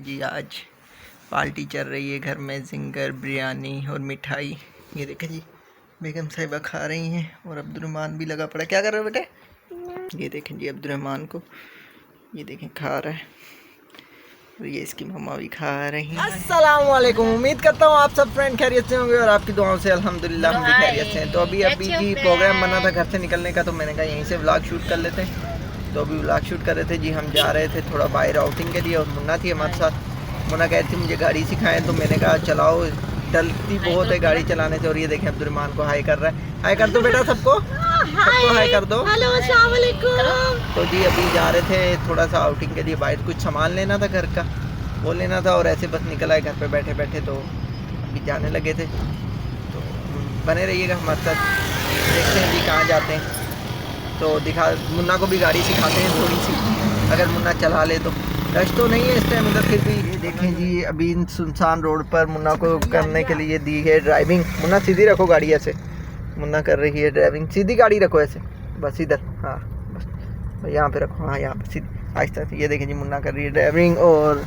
जी आज पार्टी चल रही है घर में, जिंगर बिरयानी और मिठाई। ये देखें जी, बेगम साहिबा खा रही हैं और अब्दुर्रहमान भी लगा पड़ा। क्या कर रहे हो बेटे? ये देखें जी अब्दुर्रहमान को, ये देखें खा रहा है और ये इसकी मम्मा भी खा रही हैं। अस्सलाम वालेकुम, उम्मीद करता हूँ आप सब फ्रेंड खैरियत से होंगे और आपकी दुआओं से अल्हम्दुलिल्लाह हम भी खैरियत से हैं। तो अभी जी प्रोग्राम बना था घर से निकलने का, तो मैंने कहा यहीं से व्लॉग शूट कर लेते हैं। तो अभी व्लॉग शूट कर रहे थे जी। हम जा रहे थे थोड़ा बाहर आउटिंग के लिए और मुन्ना थी हमारे साथ। मुन्ना कह रही थी मुझे गाड़ी सिखाएं, तो मैंने कहा चलाओ, डरती बहुत है गाड़ी चलाने से। और ये देखें अब्दुर्रहमान को हाई कर रहा है। हाई कर दो बेटा, सबको हाई कर दो। हेलो अस्सलाम वालेकुम। तो जी अभी जा रहे थे थोड़ा सा आउटिंग के लिए बाहर, कुछ सामान लेना था घर का, वो लेना था और ऐसे बस निकल आए घर पे बैठे बैठे। तो अभी जाने लगे थे, तो बने रहिएगा हमारे साथ, देखते हैं जी कहाँ जाते हैं। तो दिखा, मुन्ना को भी गाड़ी सिखाते हैं थोड़ी सी, अगर मुन्ना चला ले तो। रश तो नहीं है इस टाइम उधर, फिर भी ये देखें जी अभी सुनसान रोड पर मुन्ना को करने के लिए दी है ड्राइविंग। मुन्ना सीधी रखो गाड़ी, ऐसे मुन्ना कर रही है ड्राइविंग। सीधी गाड़ी रखो ऐसे, बस इधर, हाँ बस यहाँ पे रखो, हाँ यहाँ पे सीधी आहिस्ता से। ये देखें जी मुन्ना कर रही है ड्राइविंग और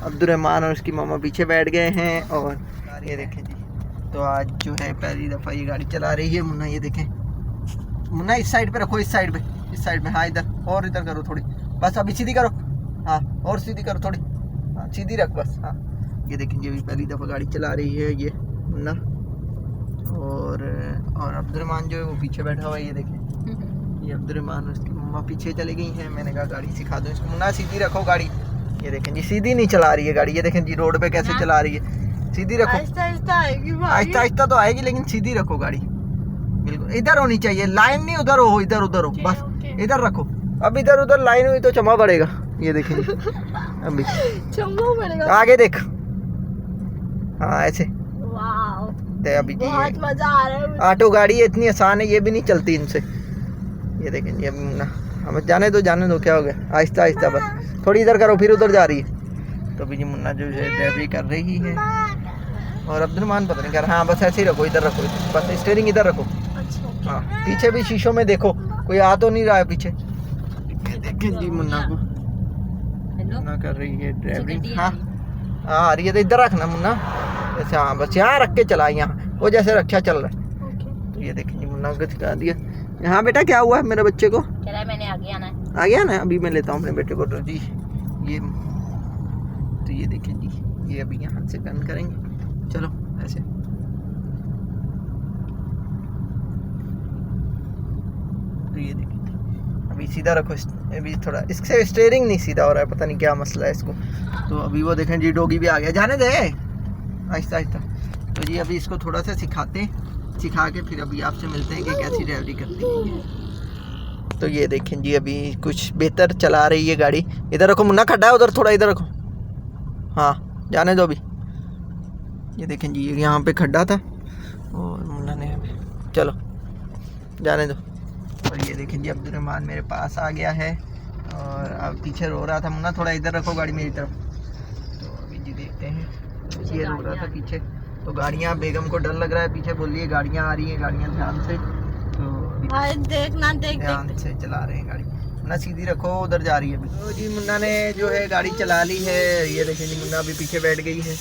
अब्दुर्रहमान और उसकी मामा पीछे बैठ गए हैं। और ये देखें जी, तो आज जो है पहली दफ़ा ये गाड़ी चला रही है मुन्ना। ये देखें मुन्ना, इस साइड पे रखो, इस साइड में, हाँ इधर, और इधर करो थोड़ी, बस अभी सीधी करो, हाँ और सीधी करो थोड़ी, हाँ सीधी रख बस, हाँ। ये देखें ये भी पहली दफ़ा गाड़ी चला रही है ये मुन्ना। और अब्दुर्रहमान जो है वो पीछे बैठा हुआ है। ये देखें ये अब्दुर्रहमान और उसकी मम्मा पीछे चली गई हैं। मैंने कहा गाड़ी सिखा दो इसको। मुन्ना सीधी रखो गाड़ी। ये देखें जी सीधी नहीं चला रही है गाड़ी। ये देखें जी रोड पे कैसे चला रही है, सीधी रखो। आहिस्ता आहिस्ता तो आएगी, लेकिन सीधी रखो गाड़ी, बिल्कुल इधर होनी चाहिए, लाइन नहीं उधर हो, इधर उधर हो, बस इधर रखो। अब इधर उधर लाइन हुई तो चमा पड़ेगा। ये देखिए अभी चम्बू पड़ेगा, आगे देख, हाँ ऐसे। वाओ, दे अभी बहुत मजा आ रहा है। ऑटो गाड़ी है, इतनी आसान है, ये भी नहीं चलती इनसे। ये देखें ये मुन्ना, हमें जाने दो क्या हो गया, आहिस्ता आहिस्ता बस, थोड़ी इधर करो फिर उधर जा रही है। तो अभी जी मुन्ना जो है ड्राइवरी कर रही है और अब्दुर्रहमान पता नहीं कर, हाँ बस ऐसे ही रखो, इधर रखो, बस स्टीयरिंग इधर रखो। हाँ पीछे भी शीशों में देखो कोई आ तो नहीं रहा है पीछे। देखें जी मुन्ना को, मुन्ना कर रही है ड्राइविंग। हाँ हाँ आ रही है, तो इधर रखना मुन्ना ऐसे, हाँ बस यहाँ रख के चला, यहाँ वो जैसे रक्षा चल रहा है। तो ये देखें जी मुन्ना को सिखा दिया। हाँ बेटा क्या हुआ है मेरे बच्चे को? कह रहा है मैंने आगे आना है। आ गया ना, अभी मैं लेता हूँ अपने बेटे को। तो जी ये, तो ये देखें जी ये अभी यहाँ से टर्न करेंगे, चलो ऐसे। तो ये देखें अभी सीधा रखो, अभी थोड़ा इससे स्टीयरिंग नहीं सीधा हो रहा है, पता नहीं क्या मसला है इसको। तो अभी वो देखें जी डॉगी भी आ गया, जाने दे आहिस्ता आहिस्ता। तो जी अभी इसको थोड़ा सा सिखा के फिर अभी आपसे मिलते हैं कि कैसी ड्राइवरी करती है। तो ये देखें जी अभी कुछ बेहतर चला रही है गाड़ी। इधर रखो मुन्ना, खड्डा है उधर, थोड़ा इधर रखो, हाँ जाने दो अभी। ये देखें जी यहाँ पे खड्डा था और मुन्ना ने, चलो जाने दो। और ये देखें जी अब्दुर्रहमान मेरे पास आ गया है और अब पीछे रो रहा था। मुन्ना थोड़ा इधर रखो गाड़ी मेरी तरफ। तो अभी जी देखते हैं, ये रो रहा था पीछे। तो गाड़ियाँ, बेगम को डर लग रहा है पीछे, बोल रही है गाड़ियाँ आ रही हैं, गाड़ियाँ ध्यान से। तो देखना, देख ध्यान से चला रहे हैं गाड़ी। मुन्ना सीधी रखो, उधर जा रही है अभी। तो जी मुन्ना ने जो है गाड़ी चला ली है। ये देखें जी मुन्ना भी पीछे बैठ गई है,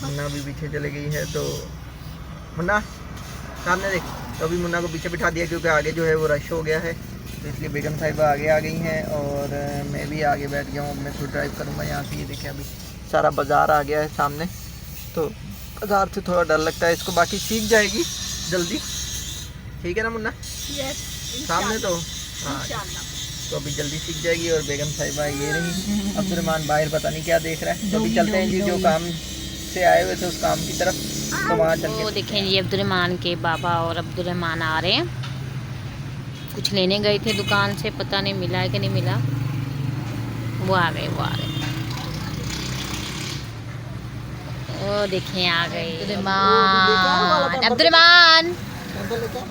मुन्ना भी पीछे चले गई है। तो मुन्ना सामने देख। तो अभी मुन्ना को पीछे बिठा दिया क्योंकि आगे जो है वो रश हो गया है, तो इसलिए बेगम साहिबा आगे आ गई हैं और मैं भी आगे बैठ गया हूँ। मैं खुद ड्राइव करूँगा यहाँ से। ये देखें अभी सारा बाज़ार आ गया है सामने, तो बाज़ार से थोड़ा डर लगता है इसको, बाकी सीख जाएगी जल्दी, ठीक है ना मुन्ना? सामने तो हाँ, तो अभी जल्दी सीख जाएगी। और बेगम साहिबा ये रही, अब्दुर्रहमान बाहर पता नहीं क्या देख रहा है। तो अभी चलते हैं जी, जो काम से आए हुए थे उस काम की तरफ, तो वहाँ चल के। वो देखें जी अब्दुर्रहमान के बाबा और अब्दुर्रहमान आ रहे हैं। कुछ लेने गए थे दुकान से, पता नहीं मिला है कि नहीं मिला। वो आ गए। वो देखें आ गए अब्दुर्रहमान।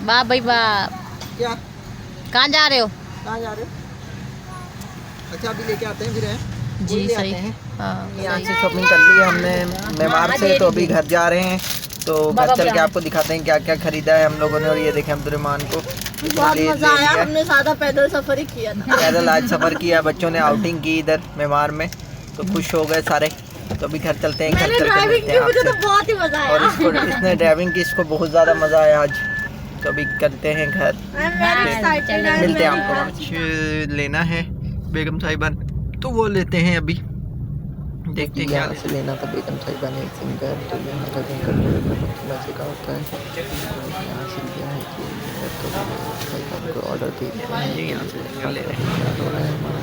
बाप भाई बाप, क्या कहाँ जा रहे हो? अच्छा अभी लेके आते हैं फिर, है जी सही। यहाँ से शॉपिंग कर ली है हमने मेमार से, तो अभी घर जा रहे हैं। तो घर चल के आपको दिखाते हैं क्या क्या खरीदा है हम लोगों ने। और ये देखें अब्दुर्रहमान को बहुत मजा आया, हमने सादा पैदल सफर ही किया था। पैदल आज सफ़र किया, बच्चों ने आउटिंग की इधर मेमार में, तो खुश हो गए सारे। तो अभी घर चलते हैं, घर मैंने चल के ड्राइविंग मिलते की, हैं मुझे तो आपसे। बहुत ही मजा और आया। इसने ड्राइविंग की, इसको बहुत ज़्यादा मज़ा आया आज। तो अभी करते हैं घर, I'm very excited and मिलते हैं very आपको। happy. कुछ लेना है बेगम साहिबान, तो वो लेते हैं अभी, देखते हैं क्या यहाँ से लेना था बेगम साहिबा ने सिंगर, तो यहाँ का सिंगर बहुत मज़े का होता है। तो यहाँ से लिया है कि सिंगर, तो साहिबा को ऑर्डर दे दिया है। जी, यहाँ से सिंगर ले रहे हैं। तैयार हो रहा है हमारा,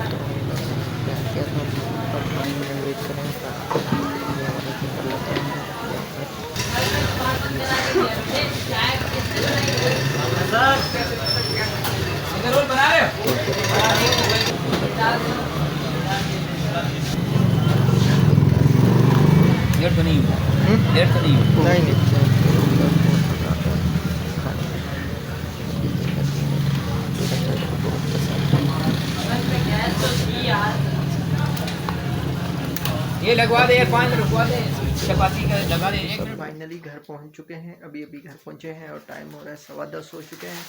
तो मैंने प्यार किया था और 5 मिनट वेट करें, ये वाला सिंगर लेते हैं। लेट तो नहीं हुआ, लेट तो नहीं हुआ। नहीं नहीं, ये लगवा दे, 5 मिनट रुकवा दे, चपाती का लगा दे। सब फाइनली घर पहुंच चुके हैं, अभी अभी घर पहुंचे हैं और टाइम हो रहा है 10:15 हो चुके हैं।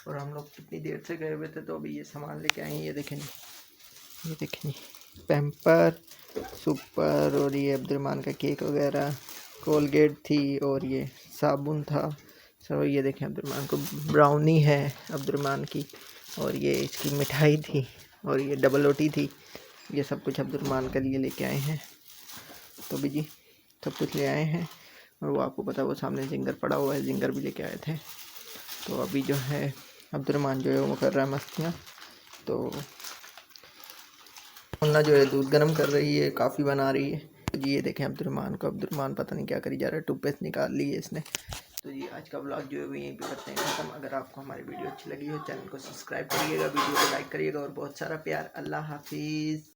और हम लोग कितनी देर से गए हुए थे, तो अभी ये सामान लेके आए हैं। ये देखें, ये देखें, पैम्पर, सुपर, और ये अब्दुलरहमान का केक वगैरह, कोलगेट थी, और ये साबुन था। सो ये देखें, अब्दुलरहमान को ब्राउनी है अब्दुलरहमान की, और ये इसकी मिठाई थी, और ये डबल रोटी थी। ये सब कुछ अब्दुलरहमान के लिए लेके आए हैं। तो भी जी सब कुछ ले आए हैं। और वो आपको पता है, वो सामने जिंगर पड़ा हुआ है, जिंगर भी लेके आए थे। तो अभी जो है अब्दुलरहमान जो है वो कर रहा है मस्तियाँ। तो मुन्ना जो है दूध गर्म कर रही है, काफ़ी बना रही है। तो जी ये देखें अब्दुलरहमान को, अब्दुलरहमान पता नहीं क्या करी जा रहा है, टूथपेस्ट निकाल ली है इसने। तो जी आज का व्लॉग जो है वो यहीं पे करते हैं ख़त्म। अगर आपको हमारी वीडियो अच्छी लगी हो, चैनल को सब्सक्राइब करिएगा, वीडियो को लाइक करिएगा, और बहुत सारा प्यार। अल्लाह हाफिज़।